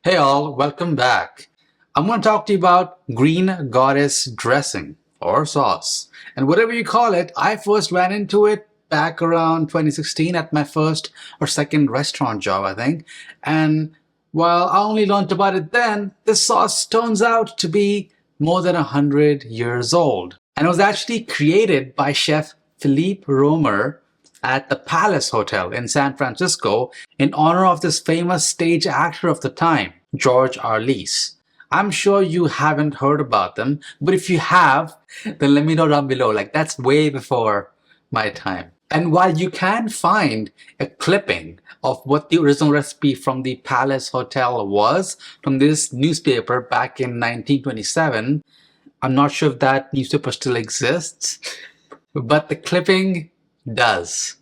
Hey all, welcome back. I'm going to talk to you about green goddess dressing or sauce. And whatever you call it, I first ran into it back around 2016 at my first or second restaurant job, I think. And while I only learned about it then, this sauce turns out to be more than 100 years old. And it was actually created by Chef Philippe Romer at the Palace Hotel in San Francisco in honor of this famous stage actor of the time, George Arliss. I'm sure you haven't heard about them, but if you have, then let me know down below. That's way before my time. And while you can find a clipping of what the original recipe from the Palace Hotel was from this newspaper back in 1927, I'm not sure if that newspaper still exists, but the clipping does.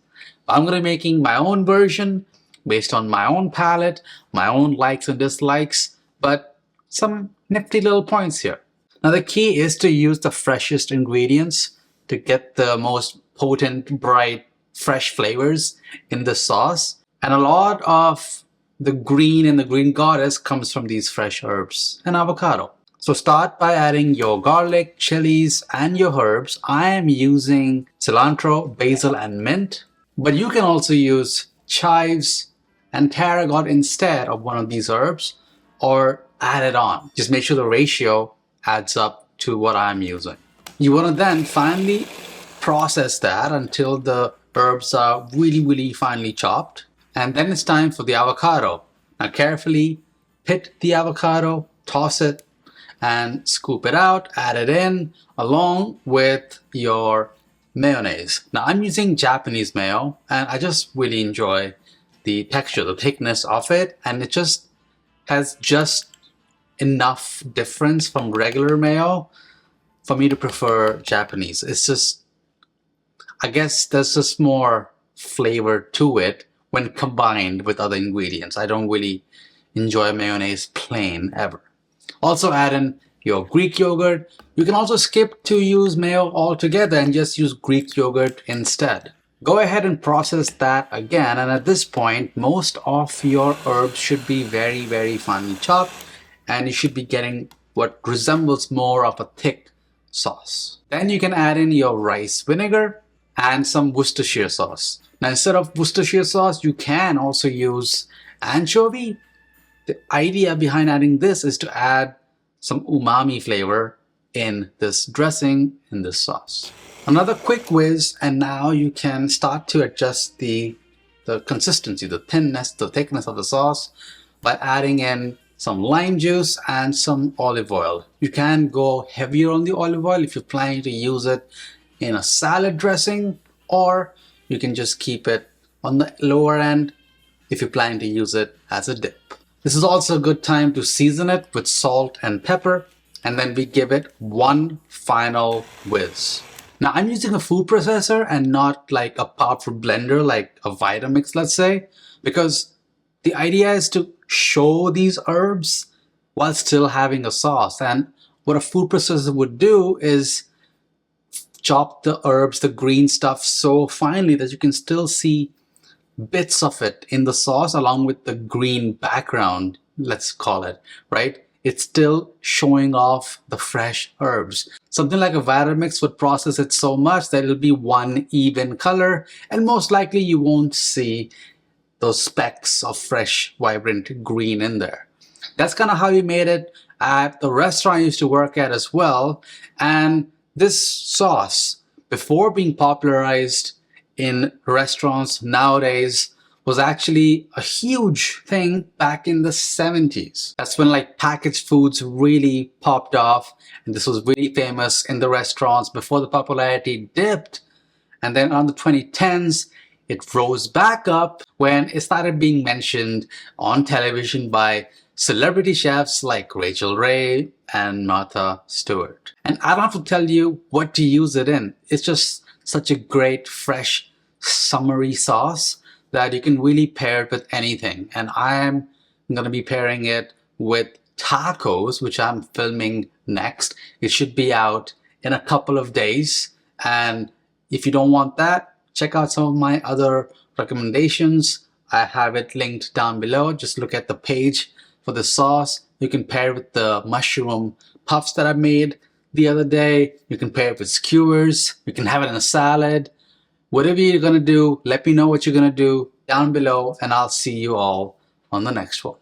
I'm going to be making my own version based on my own palate, my own likes and dislikes, but some nifty little points here. Now the key is to use the freshest ingredients to get the most potent, bright, fresh flavors in the sauce. And a lot of the green in the green goddess comes from these fresh herbs and avocado. So start by adding your garlic, chilies, and your herbs. I am using cilantro, basil, and mint, but you can also use chives and tarragon instead of one of these herbs, or add it on. Just make sure the ratio adds up to what I'm using. You want to then finely process that until the herbs are really finely chopped. And then it's time for the avocado. Now carefully pit the avocado, toss it, and scoop it out, add it in along with your mayonnaise. Now I'm using Japanese mayo and I just really enjoy the texture, the thickness of it, and it just has just enough difference from regular mayo for me to prefer Japanese. It's just, I guess there's just more flavor to it when combined with other ingredients. I don't really enjoy mayonnaise plain ever. Also add in your Greek yogurt. You can also skip to use mayo altogether and just use Greek yogurt instead. Go ahead and process that again, and at this point most of your herbs should be very finely chopped and you should be getting what resembles more of a thick sauce. Then you can add in your rice vinegar and some Worcestershire sauce. Now instead of Worcestershire sauce, you can also use anchovy. The idea behind adding this is to add some umami flavor in this dressing, in this sauce. Another quick whiz, and now you can start to adjust the consistency, the thinness, the thickness of the sauce by adding in some lime juice and some olive oil. You can go heavier on the olive oil if you're planning to use it in a salad dressing, or you can just keep it on the lower end if you're planning to use it as a dip. This is also a good time to season it with salt and pepper, and then we give it one final whiz. Now I'm using a food processor and not like a powerful blender like a Vitamix, let's say, because the idea is to show these herbs while still having a sauce. And what a food processor would do is chop the herbs, the green stuff so finely that you can still see bits of it in the sauce along with the green background, let's call it, right? It's still showing off the fresh herbs. Something like a Vitamix would process it so much that it'll be one even color, and most likely you won't see those specks of fresh, vibrant green in there. That's kind of how we made it at the restaurant I used to work at as well. And this sauce, before being popularized in restaurants nowadays, was actually a huge thing back in the 70s. That's when like packaged foods really popped off, and this was really famous in the restaurants before the popularity dipped. And then on the 2010s, it rose back up when it started being mentioned on television by celebrity chefs like Rachel Ray and Martha Stewart. And I don't have to tell you what to use it in. It's just such a great, fresh, summery sauce that you can really pair it with anything. And I'm going to be pairing it with tacos, which I'm filming next. It should be out in a couple of days. And if you don't want that, check out some of my other recommendations. I have it linked down below. Just look at the page For the sauce, you can pair it with the mushroom puffs that I made the other day. You can pair it with skewers. You can have it in a salad. Whatever you're going to do, let me know what you're going to do down below, and I'll see you all on the next one.